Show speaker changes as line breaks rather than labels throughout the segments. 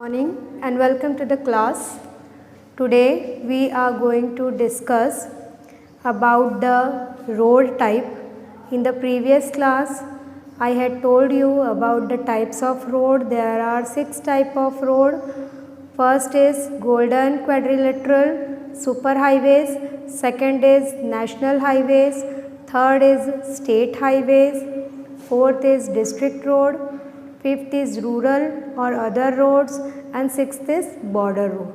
Morning and welcome to the class. Today we are going to discuss about the road type. In the previous class I had told you about the types of road. There are 6 types of road. First is golden quadrilateral superhighways, second is national highways, third is state highways, fourth is district road, fifth is rural or other roads, and sixth is border road.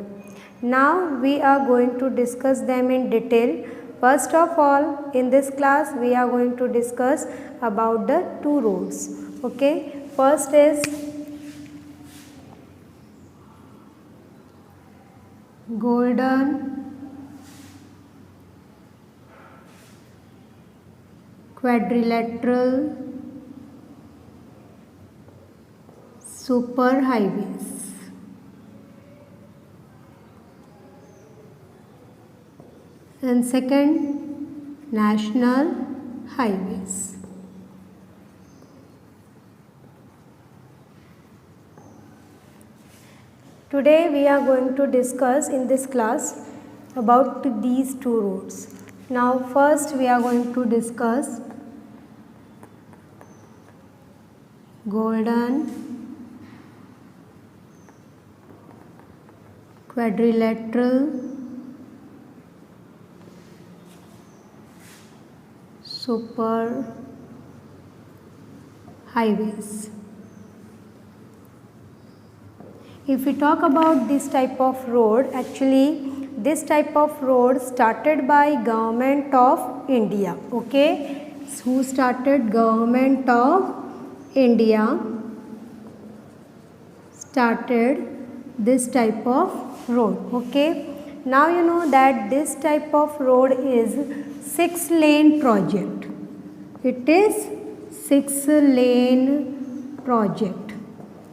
Now we are going to discuss them in detail. First of all, in this class we are going to discuss about the two roads. Okay, first is golden quadrilateral superhighways. And second, national highways. Today we are going to discuss in this class about these two roads. Now first we are going to discuss golden quadrilateral super highways. If we talk about this type of road, actually this type of road started by Government of India. Okay, so who started? Government of India started this type of road. Okay, now you know that this type of road is 6-lane project. It is 6-lane project.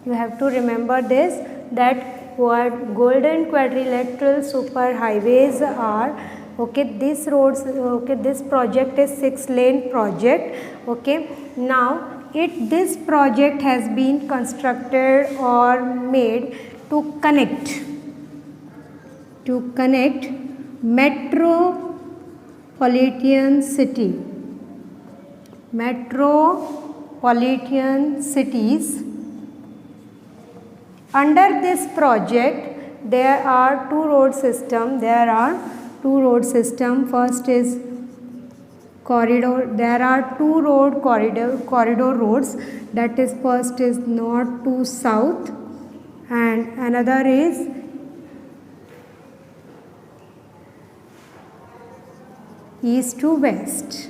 You have to remember this, that what golden quadrilateral super highways are. Okay, this roads, okay, this project is 6-lane project. Okay, now this project has been constructed or made to connect metropolitan cities. Under this project there are two road system. First is corridor. There are two corridor roads. That is, first is north to south and another is east to west.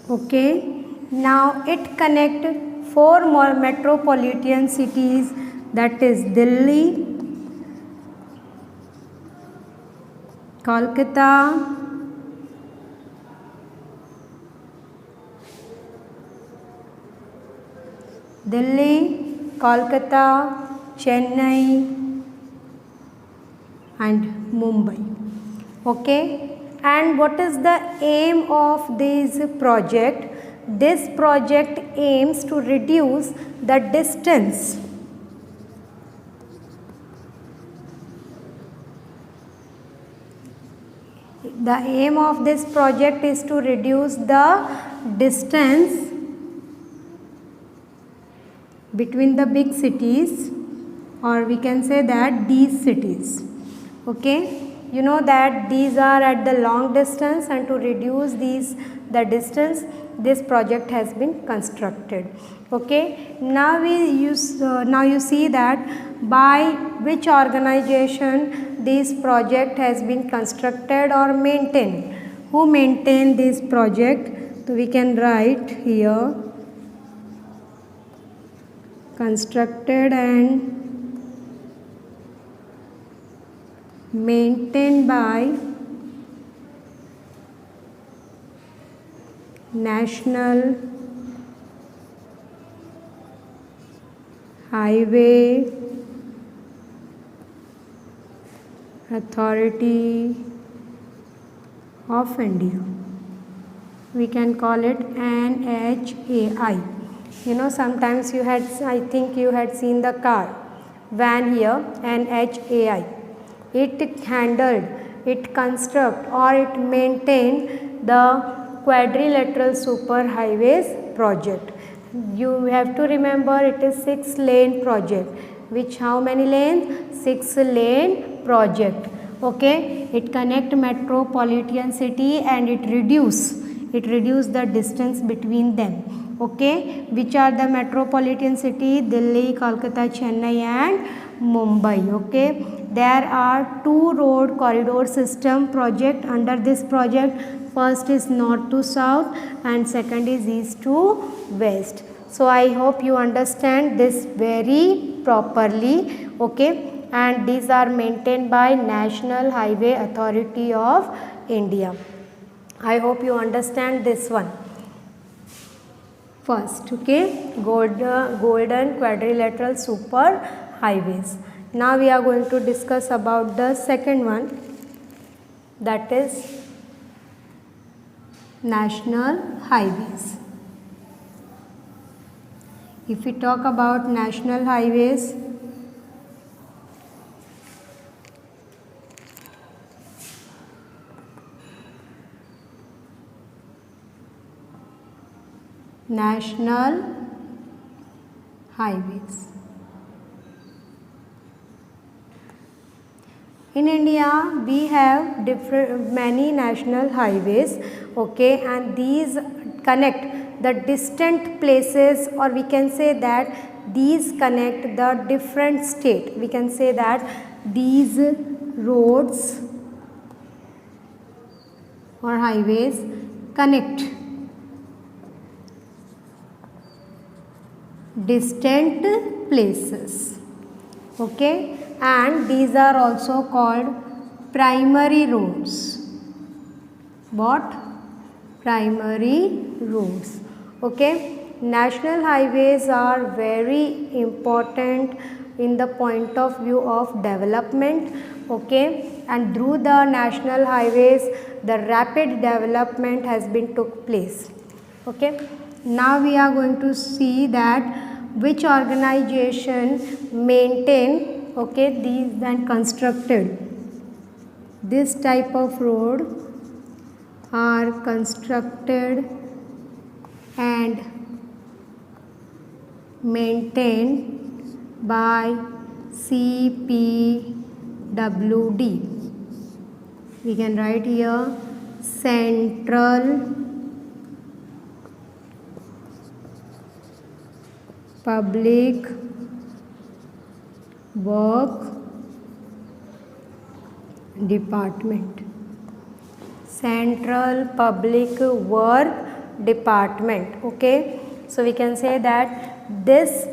Okay, now it connects 4 more metropolitan cities, that is Delhi, Kolkata, Chennai and Mumbai. Okay, and what is the aim of this project? This project aims to reduce the distance between the big cities, or we can say that these cities. Okay, you know that these are at the long distance, and to reduce the distance, this project has been constructed. Okay, now you see that by which organization this project has been constructed or maintained. Who maintained this project? So we can write here, constructed and maintained by National Highway Authority of India. We can call it NHAI. Sometimes I think you had seen the car, van here, NHAI. It handled, it construct or it maintained the quadrilateral superhighways project. You have to remember it is 6-lane project. Which how many lanes? 6-lane project. Okay, it connect metropolitan city and it reduce the distance between them. Okay, which are the metropolitan city? Delhi, Kolkata, Chennai and Mumbai. Okay, there are 2 road corridor system project under this project. First is north to south and second is east to west. So I hope you understand this very properly. Okay, and these are maintained by National Highway Authority of India. I hope you understand this one. First, okay, golden quadrilateral super highways. Now we are going to discuss about the second one, that is national highways. If we talk about national highways, in India we have many national highways, okay, and these connect the distant places, or we can say that these connect the different state. We can say that these roads or highways connect distant places, okay, and these are also called primary roads. What? Primary roads. Okay, national highways are very important in the point of view of development. Okay, and through the national highways the rapid development has been took place. Okay, now we are going to see that which organization maintain, okay, these and constructed this type of road are constructed and maintained by CPWD. We can write here Central Public Work Department. Central Public Work Department. Okay, so we can say that this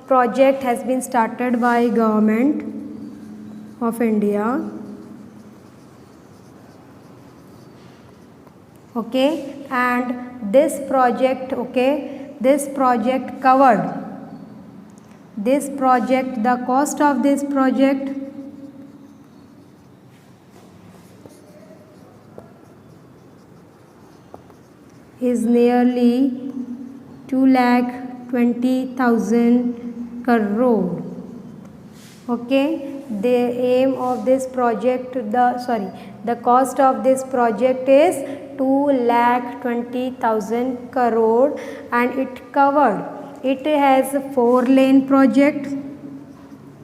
project has been started by Government of India. Okay, and this project, okay, this project covered, this project, the cost of this project is nearly 2,20,000 crore. Okay, the aim of this project, the cost of this project is 2,20,000 crore and it covered, it has a 4-lane project.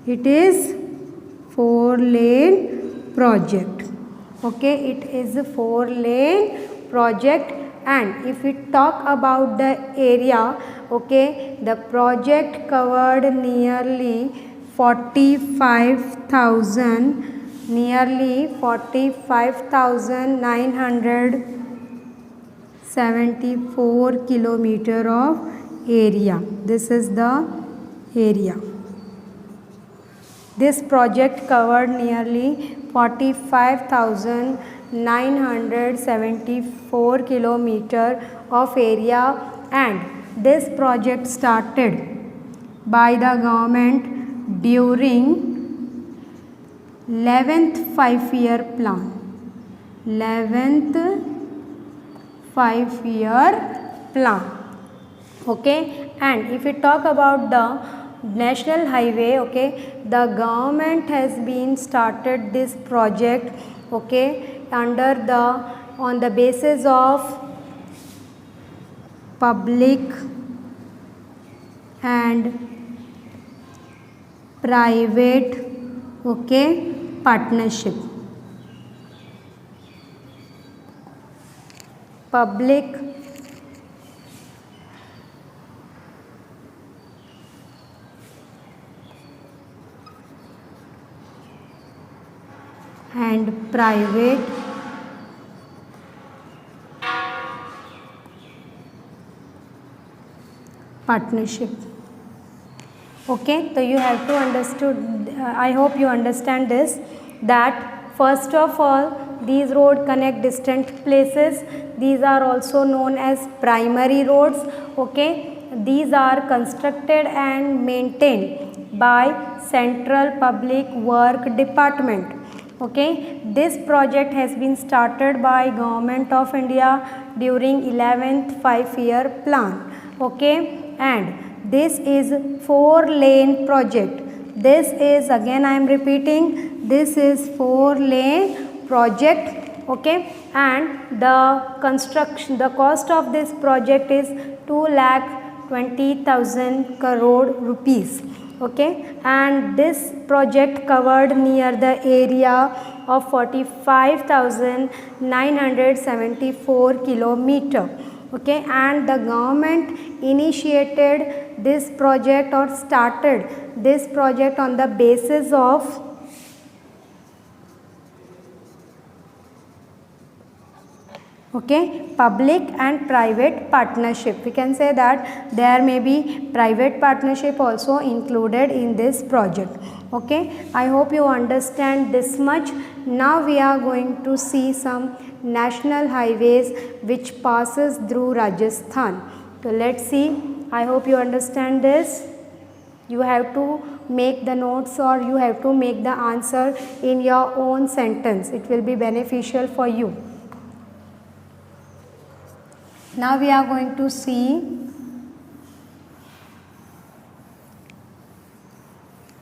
It is 4-lane project. Okay, it is a 4-lane project. And if we talk about the area, okay, the project covered nearly 45,974 kilometer of area. This is the area. This project covered nearly 45,974 kilometer of area, and this project started by the government during 11th 5-year plan. 11th 5-year plan. Okay, and if we talk about the national highway, okay, the government has been started this project, okay, under the on the basis of public and private, okay, partnership. Public and private partnership. Okay, so you have to understood, I hope you understand this, that first of all these road connect distant places. These are also known as primary roads. Okay, these are constructed and maintained by Central Public Work Department. Okay, this project has been started by Government of India during 11th 5-year plan. Okay, and this is 4-lane project. This is, again I am repeating, this is 4-lane project. Okay, and the construction, the cost of this project is 2,20,000 crore rupees. Okay, and this project covered near the area of 45,974 kilometer. Okay, and the government initiated this project or started this project on the basis of public and private partnership. We can say that there may be private partnership also included in this project. Okay, I hope you understand this much. Now we are going to see some national highways which passes through Rajasthan. So let's see. I hope you understand this. You have to make the notes or you have to make the answer in your own sentence. It will be beneficial for you. Now we are going to see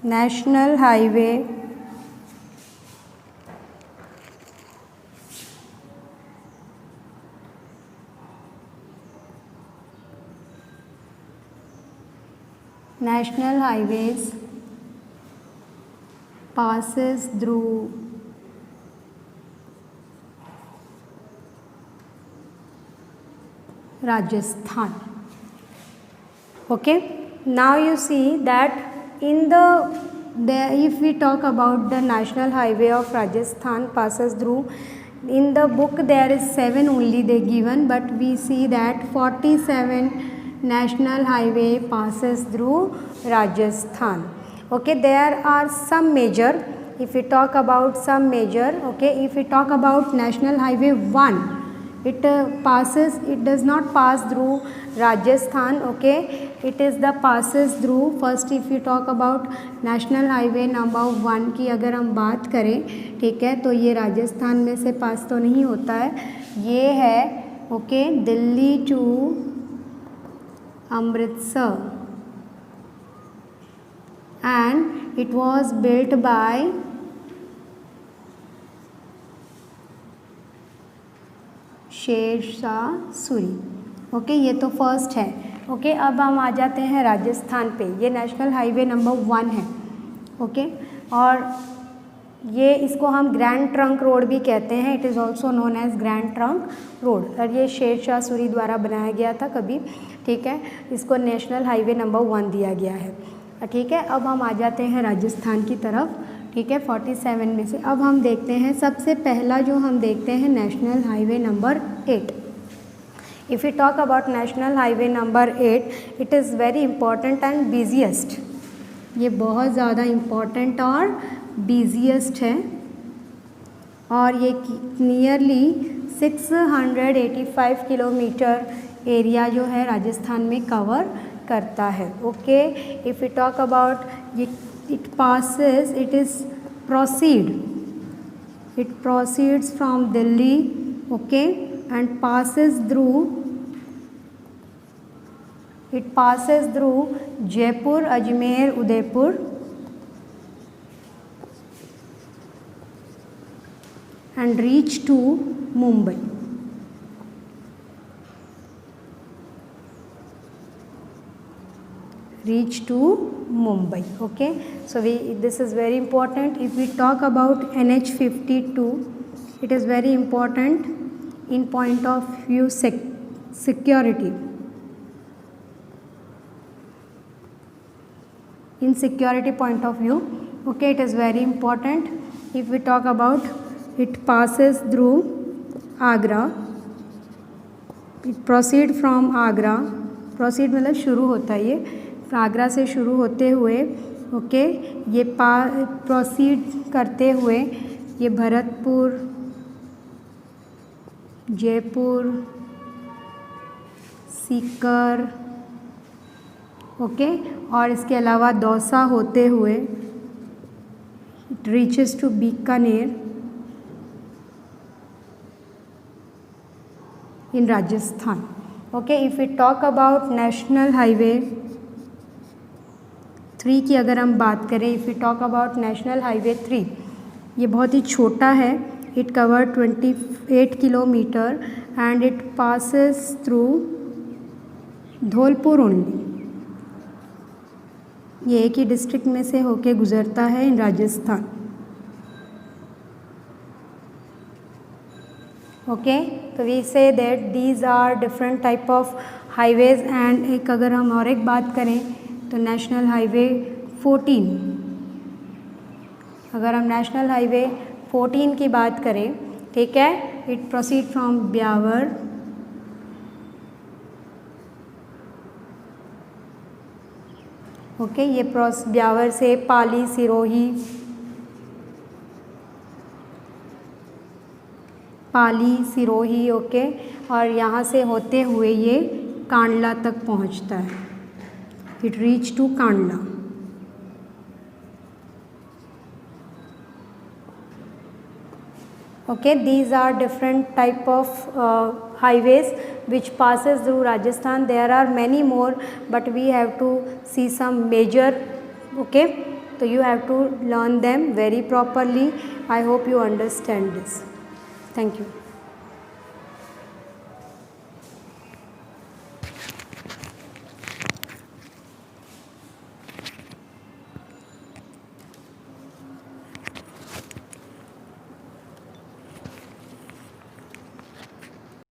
national highway national highways passes through Rajasthan. Okay, now you see that in the if we talk about the national highway of Rajasthan passes through, in the book there is 7 only they given, but we see that 47 national highway passes through Rajasthan. Okay, there are some major. If we talk about some major, okay, if we talk about national highway 1, it does not pass through Rajasthan. Okay, it is the passes through. First if you talk about national highway number 1 की अगर हम बात करें, ठीक है, तो ये राजस्थान में से पास तो नहीं होता है, ये है okay Delhi to Amritsar and it was built by Sher Shah Suri. Okay, ये तो फर्स्ट है. ओके, अब हम आ जाते हैं राजस्थान पे. ये नेशनल हाईवे नंबर 1 है. ओके, और ये इसको हम ग्रैंड ट्रंक रोड भी कहते हैं. It is also known as Grand Trunk Road. और ये शेर शाह सूरी द्वारा बनाया गया था कभी. ठीक है, इसको नेशनल हाईवे नंबर 1 दिया गया है. ठीक है, अब हम आ जाते हैं राजस्थान की तरफ. ठीक है, 47 में से अब हम देखते हैं सबसे पहला जो हम देखते हैं national highway number 8. If you talk about national highway number 8, it is very important and busiest. ये बहुत ज़्यादा इम्पॉर्टेंट और बिजिएस्ट है और ये नियरली 685 किलोमीटर एरिया जो है राजस्थान में कवर करता है. Okay, if you talk about ये it passes, it is proceeds from Delhi, okay, and passes through It passes through Jaipur, Ajmer, Udaipur and reach to Mumbai. Reach to Mumbai. Okay, so this is very important. If we talk about NH52, it is very important in point of view security. In security point of view, okay, it is very important. If we talk about, it passes through Agra. It proceed from Agra. Proceed मतलब शुरू होता है ये आगरा से शुरू होते हुए, okay, ये प्रोसीड करते हुए ये भरतपुर, जयपुर, सीकर, ओके, और इसके अलावा दौसा होते हुए it reaches to Bikaner in Rajasthan. Okay, if we talk about national highway 3 की अगर हम बात करें, if we talk about national highway 3, ये बहुत ही छोटा है. It cover 28 kilometre and it passes through Dholpur only. ये एक ही डिस्ट्रिक्ट में से होके गुजरता है इन राजस्थान. ओके, तो we say that these are different type of highways. And एक अगर हम और एक बात करें तो नेशनल हाईवे 14, अगर हम नेशनल हाईवे 14 की बात करें, ठीक है, it proceed from Beawar, okay, ये ब्यावर से पाली, सिरोही, ओके, और यहाँ से होते हुए ये कांडला तक पहुँचता है. It reach to Kandla. Okay, these are different type of highways which passes through Rajasthan. There are many more, but we have to see some major. Okay, so you have to learn them very properly. I hope you understand this. Thank you.